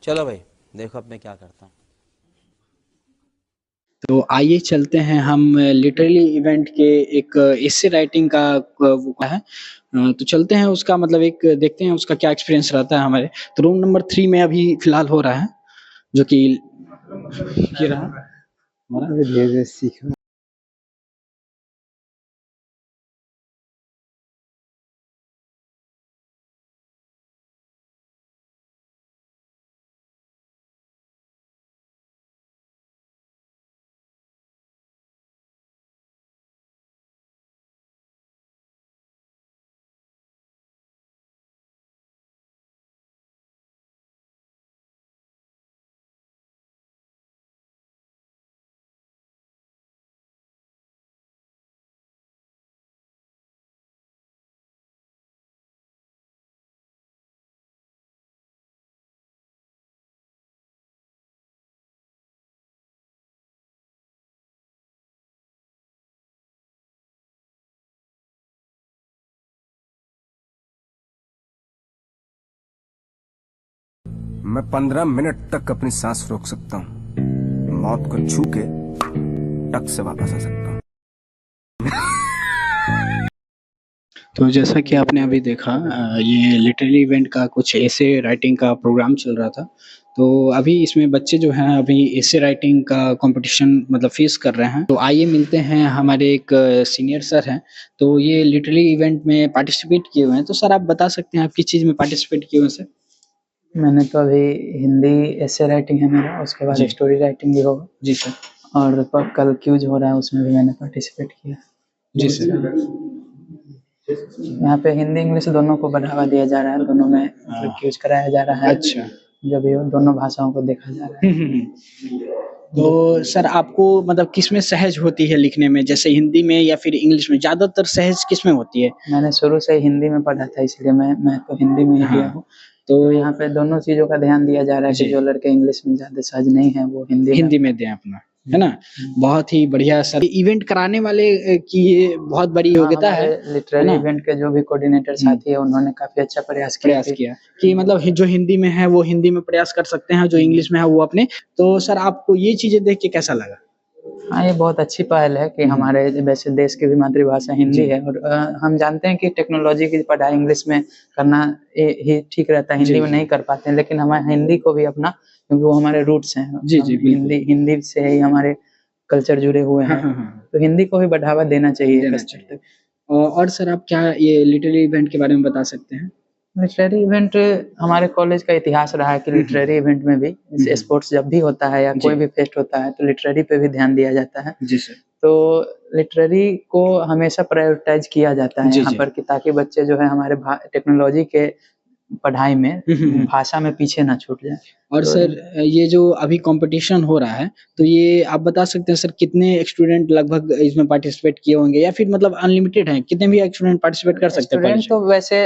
चलो भाई, देखो अब मैं क्या करता हूँ। तो आइए चलते हैं हम लिटरेली इवेंट के एक एसे राइटिंग का वो है। तो चलते हैं उसका मतलब एक देखते हैं उसका क्या एक्सपीरियंस रहता है हमारे। तो रूम नंबर 3 में अभी फिलहाल हो रहा है, जो कि ये रहा हमारा। अरे धीरे धीरे सीखो। मैं 15 मिनट तक अपनी सांस रोक सकता हूँ, मौत को छू के टक से वापस आ सकता हूँ। तो जैसा कि आपने अभी देखा ये लिटरेली इवेंट का कुछ ऐसे राइटिंग का प्रोग्राम चल रहा था। तो अभी इसमें बच्चे जो हैं अभी ऐसे राइटिंग का कंपटीशन मतलब फेस कर रहे हैं। तो आइए मिलते हैं, हमारे एक सीनियर सर हैं। तो ये लिटरेली इवेंट में पार्टिसिपेट किए हुए हैं। तो सर आप बता सकते हैं आप किस चीज़ में पार्टिसिपेट किए हुए हैं सर? मैंने तो अभी हिंदी ऐसे राइटिंग है मेरा, उसके बाद जी। स्टोरी राइटिंग भी होगा। जी सर। और कल क्यूज हो रहा है, उसमें भी मैंने पार्टिसिपेट किया। जी सर। यहाँ पे हिंदी इंग्लिश दोनों को बढ़ावा दिया जा रहा है, दोनों में मतलब क्यूज कराया जा रहा है। अच्छा। जो भी हो, दोनों भाषाओं को देखा जा रहा है। तो सर आपको मतलब किसमें सहज होती है लिखने में, जैसे हिंदी में या फिर इंग्लिश में? ज़्यादातर सहज किसमें होती है? मैंने शुरू से हिंदी में पढ़ा था, इसलिए मैं तो हिंदी में ही हाँ। लिया हूँ। तो यहाँ पे दोनों चीज़ों का ध्यान दिया जा रहा है कि जी। जो लड़के इंग्लिश में ज़्यादा सहज नहीं है वो हिंदी में दें अपना, है ना? बहुत ही बढ़िया सर। इवेंट कराने वाले की ये बहुत बड़ी योग्यता है लिटरेरी ना? इवेंट के जो भी कोऑर्डिनेटर साथी है, उन्होंने काफ़ी अच्छा प्रयास किया कि मतलब जो हिंदी में है वो हिंदी में प्रयास कर सकते हैं, जो इंग्लिश में है वो अपने। तो सर आपको ये चीज़ें देख के कैसा लगा? हाँ, ये बहुत अच्छी पहल है कि हमारे वैसे देश की भी मातृभाषा हिंदी है, और हम जानते हैं कि टेक्नोलॉजी की पढ़ाई इंग्लिश में करना ही ठीक रहता है, हिंदी में नहीं कर पाते हैं, लेकिन हमें हिंदी को भी अपना, क्योंकि वो हमारे रूट्स हैं। जी, जी, बिल्कुल। हिंदी से ही हमारे कल्चर जुड़े हुए हैं। तो हिंदी को भी बढ़ावा देना चाहिए एक स्तर तक। और सर आप क्या ये लिटरेरी इवेंट के बारे में बता सकते हैं? लिटरेरी इवेंट हमारे कॉलेज का इतिहास रहा है कि लिटरेरी इवेंट में भी जैसे स्पोर्ट्स जब भी होता है या कोई भी फेस्ट होता है, तो लिटरेरी पे भी ध्यान दिया जाता है। जी सर। तो लिटरेरी को हमेशा प्रायोरिटाइज किया जाता है यहाँ पर, कि ताकि बच्चे जो है हमारे टेक्नोलॉजी के पढ़ाई में भाषा में पीछे ना छूट जाए। और तो सर ये जो अभी कंपटीशन हो रहा है, तो ये आप बता सकते हैं सर कितने स्टूडेंट लगभग इसमें पार्टिसिपेट किए होंगे, या फिर मतलब अनलिमिटेड है, कितने भी स्टूडेंट पार्टिसिपेट कर सकते हैं? स्टूडेंट तो वैसे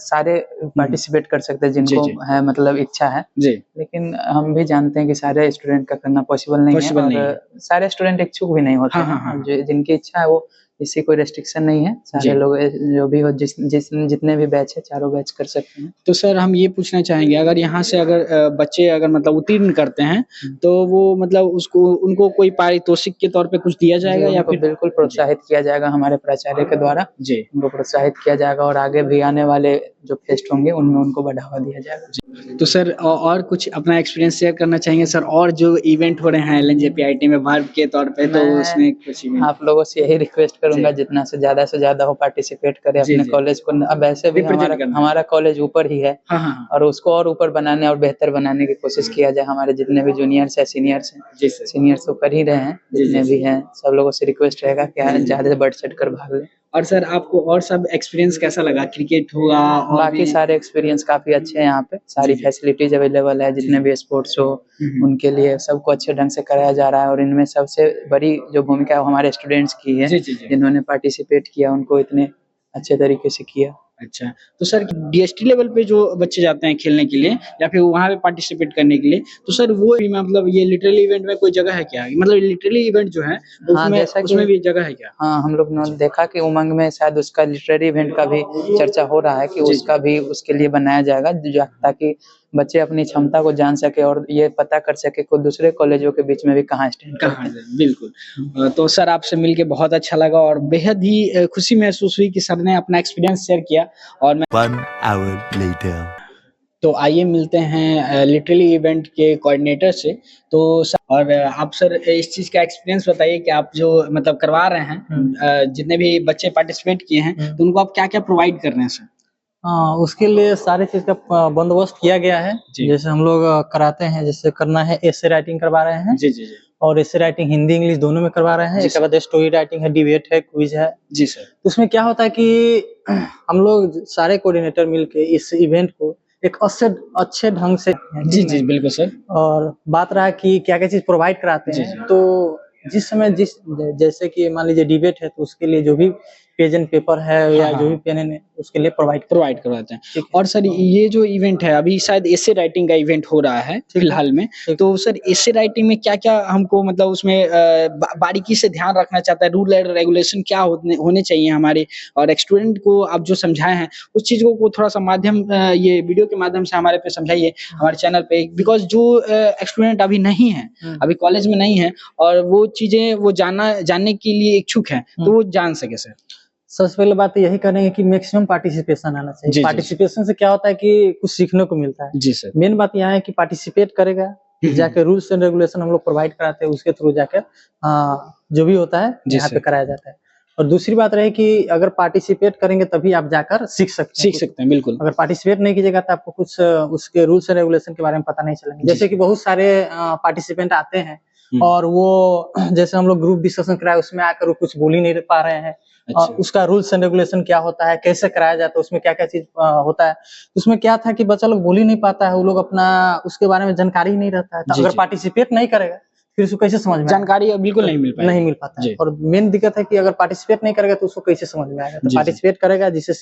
सारे पार्टिसिपेट कर सकते हैं जिनको है मतलब इच्छा है। जी। लेकिन हम भी जानते हैं कि सारे स्टूडेंट का करना पॉसिबल नहीं है, और सारे स्टूडेंट इच्छुक भी नहीं होते हैं। जिनकी इच्छा है वो, इससे कोई रेस्ट्रिक्शन नहीं है, सारे लोग जो भी हो जितने भी बैच है चारों बैच कर सकते हैं। तो सर हम ये पूछना चाहेंगे, अगर यहाँ से अगर बच्चे अगर मतलब उत्तीर्ण करते हैं, तो वो मतलब उसको उनको कोई पारितोषिक के तौर पे कुछ दिया जाएगा या फिर? बिल्कुल प्रोत्साहित किया जाएगा हमारे प्राचार्य के द्वारा। जी। उनको प्रोत्साहित किया जाएगा, और आगे भी आने वाले जो फेस्ट होंगे उनमें उनको बढ़ावा दिया जाएगा। तो सर और कुछ अपना एक्सपीरियंस शेयर करना चाहेंगे सर, और जो इवेंट हो रहे हैं एलएनजेपीआईटी में वर्ब के तौर पे, तो उसमें कुछ इवेंट? आप लोगों से यही रिक्वेस्ट करूंगा, जितना से ज्यादा हो पार्टिसिपेट करें अपने कॉलेज को। अब ऐसे भी हमारा कॉलेज ऊपर ही है, और उसको और ऊपर बनाने और बेहतर बनाने की कोशिश किया जाए। हमारे जितने भी जूनियर्स है, सीनियर्स हैं, सीनियर्स तो कर ही रहे हैं, जितने भी हैं सब लोगों से रिक्वेस्ट रहेगा कि ज्यादा से बढ़ चढ़ कर भाग लें। और सर आपको और सब एक्सपीरियंस कैसा लगा? क्रिकेट हुआ और बाकी सारे एक्सपीरियंस काफी अच्छे हैं यहाँ पे, सारी फैसिलिटीज अवेलेबल है, जितने भी स्पोर्ट्स हो उनके लिए सबको अच्छे ढंग से कराया जा रहा है। और इनमें सबसे बड़ी जो भूमिका है वो हमारे स्टूडेंट्स की है, जिन्होंने पार्टिसिपेट किया, उनको इतने अच्छे तरीके से किया। अच्छा, तो सर डीएसटी लेवल पे जो बच्चे जाते हैं खेलने के लिए या फिर वहाँ पे पार्टिसिपेट करने के लिए, तो सर वो भी मतलब ये लिटरेली इवेंट में कोई जगह है क्या? मतलब लिटरेली इवेंट जो है हाँ, जैसा कि उसमें भी जगह है क्या? हाँ, हम लोग ने देखा कि उमंग में शायद उसका लिटरेरी इवेंट का भी चर्चा हो रहा है कि जी, उसका भी उसके लिए बनाया जाएगा ताकि बच्चे अपनी क्षमता को जान सके और ये पता कर सके कि दूसरे कॉलेजों के बीच में भी कहाँ स्टैंड करते कहाँ हैं। से? बिल्कुल। तो सर आपसे मिलके बहुत अच्छा लगा और बेहद ही खुशी महसूस हुई कि सर ने अपना एक्सपीरियंस शेयर किया और मैं 1 hour later. तो आइए मिलते हैं लिटरेली इवेंट के कोऑर्डिनेटर से। तो सर और आप सर इस चीज़ का एक्सपीरियंस बताइए कि आप जो मतलब करवा रहे हैं जितने भी बच्चे पार्टिसिपेट किए हैं तो उनको आप क्या-क्या प्रोवाइड कर रहे हैं सर? हाँ, उसके लिए सारी चीज़ का बंदोबस्त किया गया है। जी। जैसे हम लोग कराते हैं, जैसे करना है एसे राइटिंग करवा रहे हैं जी, जी, जी। और एसे राइटिंग हिंदी इंग्लिश दोनों में करवा रहे हैं। जी इसके बाद स्टोरी राइटिंग है, डिबेट है, क्विज है। जी सर। तो उसमें क्या होता है कि हम लोग सारे कोऑर्डिनेटर मिलके इस इवेंट को एक अच्छे ढंग से जी, जी, बिल्कुल सर। और बात रहा कि क्या-क्या चीज़ प्रोवाइड कराते जी, हैं, जी। तो जिस समय जैसे कि मान लीजिए डिबेट है, तो उसके लिए जो भी पेज एंड पेपर है या हाँ, जो भी हाँ। पेन है, उसके लिए प्रोवाइड प्रोवाइड करवाते हैं। ठीक है। और सर ये जो इवेंट है अभी शायद एसे राइटिंग का इवेंट हो रहा है है। फिलहाल में। ठीक। तो सर एसे राइटिंग में क्या-क्या हमको मतलब उसमें बारीकी से ध्यान रखना चाहता है, रूल एंड रेगुलेशन क्या होने चाहिए हमारे और एक स्टूडेंट को आप जो समझाए हैं उस चीज़ को थोड़ा-सा माध्यम ये वीडियो के माध्यम से हमारे पे समझाइए हमारे चैनल पे बिकॉज़ जो स्टूडेंट अभी नहीं है, अभी कॉलेज में नहीं है और वो चीज़ें वो जानने के लिए इच्छुक हैं, तो वो जान सके सर। सबसे पहले बात तो यही करेंगे कि मैक्सिमम पार्टिसिपेशन आना जी, जी। चाहिए। पार्टिसिपेशन से क्या होता है कि कुछ सीखने को मिलता है। जी सर। मेन बात यहाँ है कि पार्टिसिपेट करेगा, जाके रूल्स एंड रेगुलेशन हम लोग प्रोवाइड कराते हैं, उसके थ्रू जाके जो भी होता है जी यहाँ सर। पे कराया जाता है। और दूसरी बात रही कि अगर पार्टिसिपेट करेंगे तभी आप जाकर सीख सकते हैं, बिल्कुल। अगर पार्टिसिपेट नहीं कीजिएगा तो आपको कुछ उसके रूल्स एंड रेगुलेशन के बारे में पता नहीं चलेंगे। जैसे कि बहुत सारे पार्टिसिपेंट आते हैं और वो जैसे हम लोग ग्रुप डिस्कशन कराए उसमें आकर वो कुछ बोल ही नहीं पा रहे हैं। अच्छा। उसका रूल्स एंड रेगुलेशन क्या होता है, कैसे कराया जाता है, उसमें क्या-क्या चीज़ होता है। उसमें क्या था कि बच्चा लोग बोल ही नहीं पाता है, वो लोग अपना उसके बारे में जानकारी ही नहीं रहता है। तो जी, अगर जी। पार्टिसिपेट नहीं करेगा, फिर उसको कैसे समझ में आएगा? जानकारी बिल्कुल नहीं मिल पाएगी। नहीं मिल पाता है। जी। और मेन दिक्कत है कि अगर पार्टिसिपेट नहीं करेगा तो उसको कैसे समझ में आएगा? जी, तो जी। पार्टिसिपेट करेगा जिससे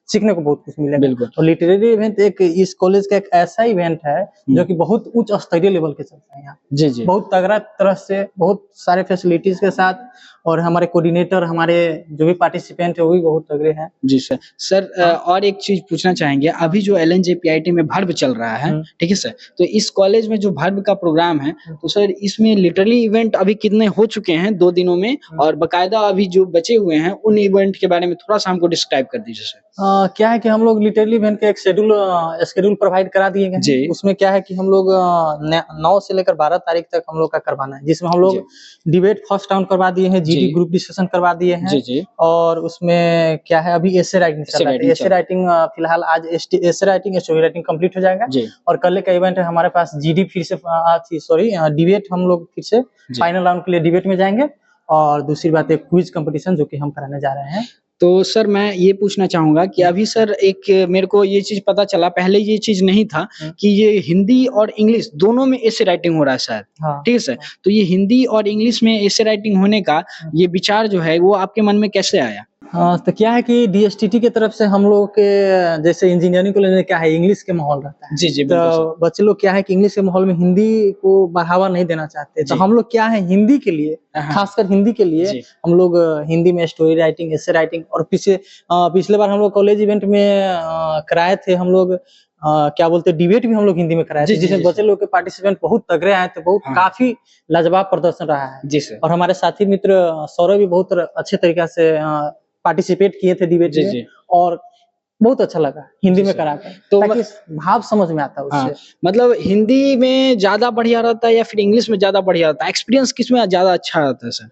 सीखने को बहुत कुछ मिलेगा। बिल्कुल। और लिटरेरी इवेंट एक इस कॉलेज का एक ऐसा इवेंट है जो कि बहुत उच्च स्तरीय लेवल के चलता है यहाँ। जी, जी। बहुत तगड़ा तरह से, बहुत सारे फैसिलिटीज के साथ और हमारे कोऑर्डिनेटर, हमारे जो भी पार्टिसिपेंट है वो भी बहुत तगड़े हैं। जी सर। सर और एक चीज़ पूछना चाहेंगे, अभी जो एलएनजेपीआईटी में भर्व चल रहा है, ठीक है सर? तो इस कॉलेज में जो भर्व का प्रोग्राम है, तो सर इसमें लिटरली इवेंट अभी कितने हो चुके हैं 2 दिनों में और बाकायदा अभी जो बचे हुए हैं, उन इवेंट के बारे में थोड़ा-सा हमको डिस्क्राइब कर दीजिए सर। क्या है कि हम लोग लिटरली इवेंट का एक शेड्यूल प्रोवाइड करा दिए गए जी। हैं। उसमें क्या है कि हम लोग 9 से लेकर 12 तारीख तक हम लोग का करवाना है, जिसमें हम लोग डिबेट फर्स्ट राउंड करवा दिए हैं, जीडी ग्रुप डिस्कशन करवा दिए हैं। जी, जी। और उसमें क्या है अभी एसे राइटिंग चल रहा है। एसे राइटिंग फिलहाल आज essay writing, story writing complete हो जाएगा जी। और कल का इवेंट है हमारे पास जीडी फिर से डिबेट हम लोग फिर से फाइनल राउंड के लिए डिबेट में जाएंगे और दूसरी बात है क्विज कंपटीशन जो कि हम कराने जा रहे हैं। तो सर मैं ये पूछना चाहूँगा कि अभी सर एक मेरे को ये चीज़ पता चला, पहले ये चीज़ नहीं था कि ये हिंदी और इंग्लिश दोनों में एसे राइटिंग हो रहा है शायद, हाँ। ठीक है सर? तो ये हिंदी और इंग्लिश में एसे राइटिंग होने का ये विचार जो है वो आपके मन में कैसे आया? हाँ, तो क्या है कि डीएसटीटी की तरफ से हम लोग के जैसे इंजीनियरिंग कॉलेज में क्या है इंग्लिश के माहौल रहता है। जी, जी, बिल्कुल सर। तो बच्चे लोग क्या है कि इंग्लिश के माहौल में हिंदी को बढ़ावा नहीं देना चाहते। तो जी। हम लोग क्या है हिंदी के लिए, हाँ। खासकर हिंदी के लिए जी। हम लोग हिंदी में स्टोरी राइटिंग, एसे राइटिंग और पिछले बार हम लोग कॉलेज इवेंट में कराए थे हम लोग क्या बोलते हैं डिबेट भी हम लोग हिंदी में कराए थे, जी, जी, जिसमें जी, बच्चे लोग के पार्टिसिपेंट बहुत तगड़े आए थे, बहुत हाँ। काफी लाजवाब प्रदर्शन रहा है। जी सर। और हमारे साथी मित्र सौरभ भी बहुत अच्छे तरीके से पार्टिसिपेट किए थे डिबेट जी, में जी। और बहुत अच्छा लगा हिंदी में कराकर, तो ताकि भाव समझ में आता है हाँ, उससे। मतलब हिंदी में ज़्यादा बढ़िया रहता है या फिर इंग्लिश में ज़्यादा बढ़िया रहता है? एक्सपीरियंस किसमें ज़्यादा अच्छा रहता है सर?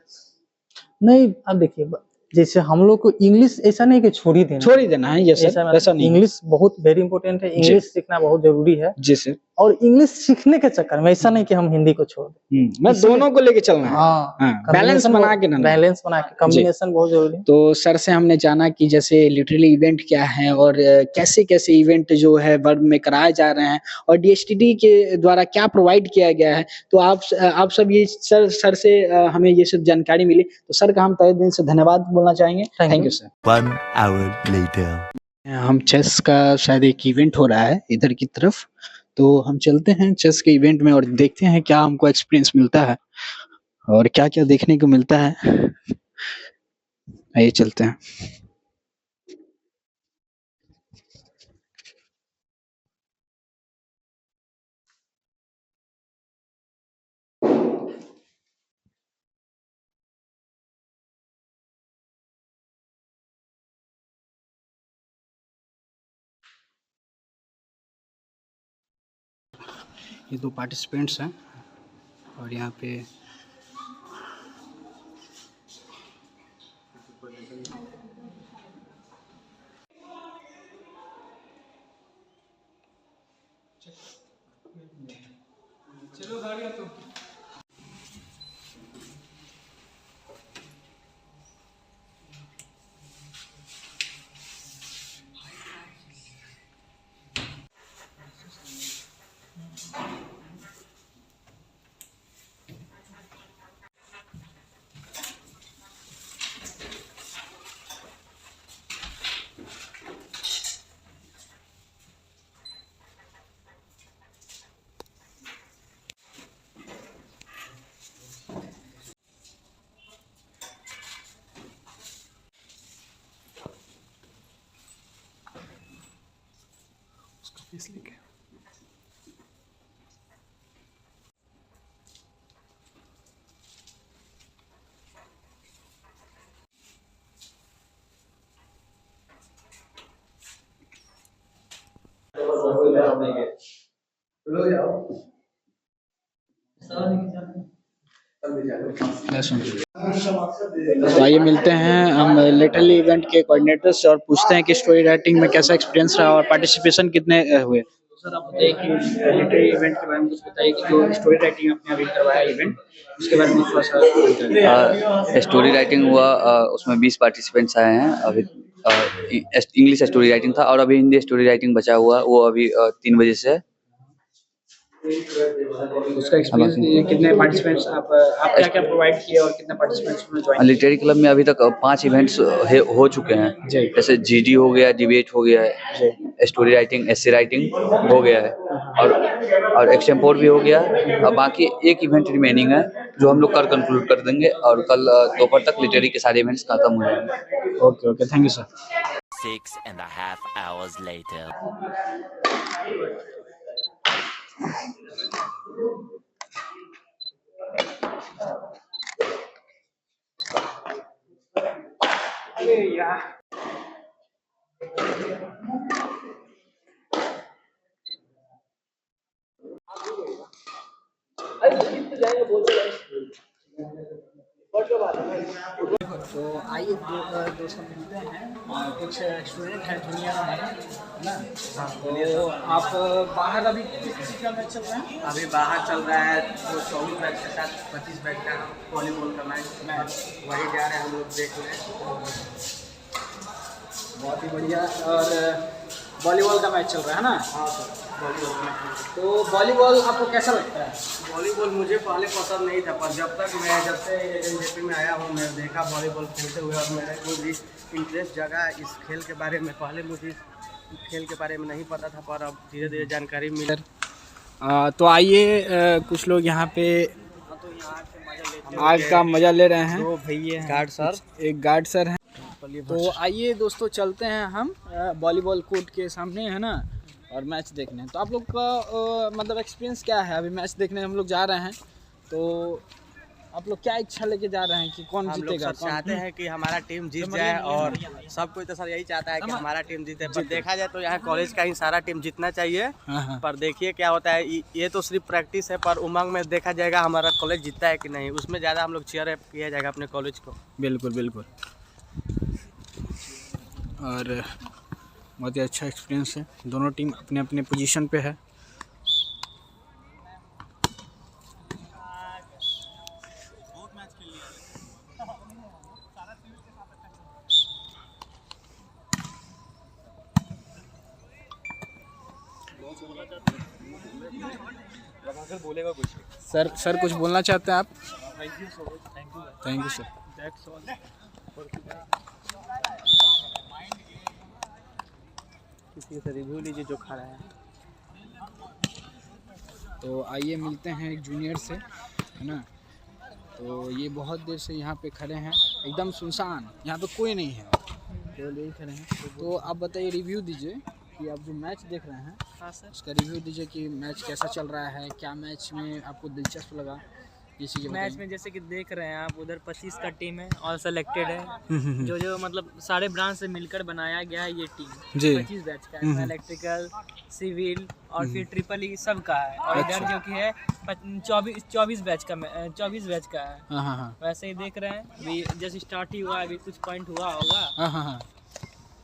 नहीं, अब देखिए जैसे हम लोग को इंग्लिश ऐसा नहीं कि छोड़ ही देना है ये सर, ऐसा नहीं। इंग्लिश बहुत वेरी इंपॉर्टेंट है, इंग्लिश सीखना बहुत जरूरी है। जी सर। और इंग्लिश सीखने के चक्कर में ऐसा नहीं कि हम हिंदी को छोड़ दें। मैं दोनों को लेके चलना है। हाँ, बैलेंस बना के ना। बैलेंस बना के, कॉम्बिनेशन बहुत जरूरी है। तो सर से हमने जाना कि जैसे लिटरली इवेंट क्या है और कैसे-कैसे इवेंट जो है वर्ग में कराए जा रहे हैं और डीएसटीडी के द्वारा क्या प्रोवाइड किया गया है। तो आप सब ये सर से हमें ये सब जानकारी मिली। तो सर का हम तहे दिल से धन्यवाद बोलना चाहेंगे। Thank you sir. 1 hour later. हम चेस का शायद एक इवेंट हो रहा है इधर की तरफ, तो हम चलते हैं चेस के इवेंट में और देखते हैं क्या हमको एक्सपीरियंस मिलता है और क्या-क्या देखने को मिलता है। आइए चलते हैं। ये 2 पार्टिसिपेंट्स हैं और यहाँ पे इसलिए तो आइए मिलते हैं हम लिटरली इवेंट के कोऑर्डिनेटर से और पूछते हैं कि स्टोरी राइटिंग में कैसा एक्सपीरियंस रहा और पार्टिसिपेशन कितने हुए। सर आप बताइए कि लिटरेरी इवेंट के बारे में कुछ बताइए कि जो स्टोरी राइटिंग आपने अभी करवाया इवेंट उसके बारे में थोड़ा सा। स्टोरी राइटिंग हुआ, उसमें 20 पार्टिसिपेंट्स आए हैं। अभी इंग्लिश स्टोरी राइटिंग था और अभी हिंदी स्टोरी राइटिंग बचा हुआ, वो अभी 3 बजे से। उसका एक्सपीरियंस कितने पार्टिसिपेंट्स आप क्या-क्या प्रोवाइड किए और कितने पार्टिसिपेंट्स में ज्वाइन? लिटरेरी क्लब में अभी तक 5 इवेंट्स हो चुके हैं, जैसे जीडी हो गया, डिबेट हो गया है, स्टोरी राइटिंग, एस्से राइटिंग हो गया है और एक्सटेम्पोर भी हो गया। और बाकी एक इवेंट रिमेनिंग है जो हम लोग कल कंक्लूड कर देंगे और कल दोपहर तक लिटरेरी के सारे इवेंट्स खत्म हो जाएंगे। Okay, thank you sir. 6.5 hours later. तो आइए दोस्तों मिलते हैं, कुछ स्टूडेंट हैं जूनियर हमारे, है ना? तो आप बाहर अभी किस का मैच चल रहा है? अभी बाहर चल रहा है तो 24 बैच के साथ 25 बैच का वॉलीबॉल का मैच वही जा रहे हैं हम लोग देखने। बहुत ही बढ़िया। और वॉलीबॉल का मैच चल रहा है ना? हाँ सर, वॉलीबॉल का मैच। तो वॉलीबॉल आपको कैसा लगता है? वॉलीबॉल मुझे पहले पसंद नहीं था, पर जब से एनजेपी में आया हूँ मैं देखा वॉलीबॉल खेलते हुए और मेरे को भी इंटरेस्ट जगा इस खेल के बारे में। पहले मुझे इस खेल के बारे में नहीं पता था, पर अब धीरे धीरे जानकारी मिली। तो आइए कुछ लोग यहाँ पे आग का मजा ले रहे हैं। तो भैया गार्ड सर, एक गार्ड सर हैं। तो आइए दोस्तों चलते हैं हम वॉलीबॉल कोर्ट के सामने, है ना, और मैच देखने। तो आप लोग का मतलब एक्सपीरियंस क्या है? अभी मैच देखने हम लोग जा रहे हैं, तो आप लोग क्या इच्छा लेके जा रहे हैं कि कौन जीतेगा? हम चाहते हैं कि हमारा टीम जीत जाए और सब कोई तो सर यही चाहता है कि हमारा टीम जीते। पर देखा जाए तो यहाँ कॉलेज का ही सारा टीम जीतना चाहिए। पर देखिए क्या होता है, ये तो सिर्फ प्रैक्टिस है, पर उमंग में देखा जाएगा हमारा कॉलेज जीतता है कि नहीं, उसमें ज़्यादा हम लोग चीयर किया जाएगा अपने कॉलेज को। बिल्कुल। और बहुत ही अच्छा एक्सपीरियंस है। दोनों टीम अपने अपने पोजीशन पे है। बोलेगा कुछ सर कुछ बोलना चाहते हैं आप? Thank you sir. किसी से रिव्यू लीजिए जो खड़ा है। तो आइए मिलते हैं एक जूनियर से, है ना। तो ये बहुत देर से यहाँ पे खड़े हैं, एकदम सुनसान, यहाँ पे कोई नहीं है, केवल यही खड़े हैं। तो आप बताइए, रिव्यू दीजिए कि आप जो मैच देख रहे हैं, हाँ सर, उसका रिव्यू दीजिए कि मैच कैसा चल रहा है, क्या मैच में आपको दिलचस्प लगा, ये चीज़ें मैच में जैसे कि देख रहे हैं आप, उधर 25 का टीम है और सेलेक्टेड है, जो मतलब सारे ब्रांच से मिलकर बनाया गया है ये टीम। जी। 25 बैच का है, इलेक्ट्रिकल, सिविल और फिर ट्रिपल ई सब का है। और इधर जो कि है 24 बैच का है। हाँ। वैसे ही देख रहे हैं, अभी जैसे स्टार्ट ही हुआ, अभी कुछ पॉइंट हुआ होगा। हाँ।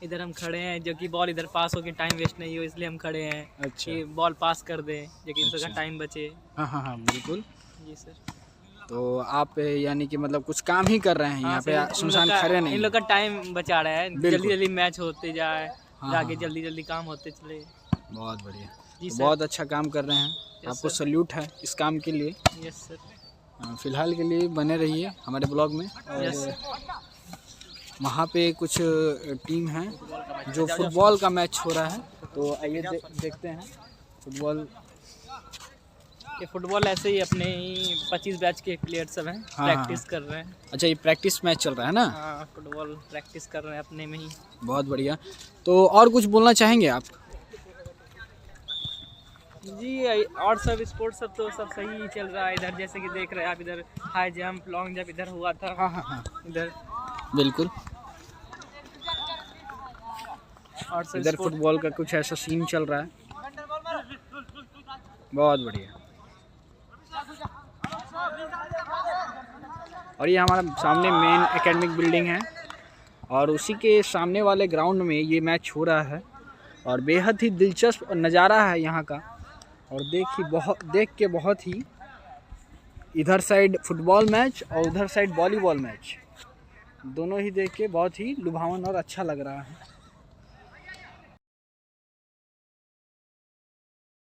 इधर हम खड़े हैं, जो कि बॉल इधर पास हो के टाइम वेस्ट नहीं हो, इसलिए हम खड़े हैं। अच्छा। कि बॉल पास कर दें, जो कि अच्छा। इनका टाइम बचे। हाँ, बिल्कुल। जी सर। तो आप यानी कि मतलब कुछ काम ही कर रहे हैं यहाँ पे, सुनसान खड़े नहीं। इन लोग का टाइम बचा रहे हैं, जल्दी मैच होते जाए, हाँ, आगे जल्दी काम होते चले। बहुत बढ़िया, जी तो सर। बहुत अच्छा काम कर रहे हैं, आपको सल्यूट है इस काम के लिए। Yes sir. फिलहाल के लिए बने रहिए हमारे ब्लॉग में। यस। वहाँ पे कुछ टीम है जो फुटबॉल का मैच हो रहा है, तो आइए देखते हैं फुटबॉल। ये फुटबॉल ऐसे ही अपने ही 25 बैच के प्लेयर सब हैं, प्रैक्टिस कर रहे हैं। अच्छा, ये प्रैक्टिस मैच चल रहा है ना? हाँ, फुटबॉल प्रैक्टिस कर रहे हैं अपने में ही। बहुत बढ़िया। तो और कुछ बोलना चाहेंगे आप? जी, और सब स्पोर्ट्स सब तो सब सही चल रहा है। इधर जैसे कि देख रहे हैं आप, इधर हाई जंप, लॉन्ग जंप इधर हुआ था। हाँ। इधर बिल्कुल। और सब इधर फुटबॉल का कुछ ऐसा सीन चल रहा है, बहुत बढ़िया। और ये हमारा सामने मेन एकेडमिक बिल्डिंग है, और उसी के सामने वाले ग्राउंड में ये मैच हो रहा है, और बेहद ही दिलचस्प नज़ारा है यहाँ का। और देख के बहुत ही, इधर साइड फुटबॉल मैच और उधर साइड वॉलीबॉल मैच, दोनों ही देख के बहुत ही लुभावन और अच्छा लग रहा है।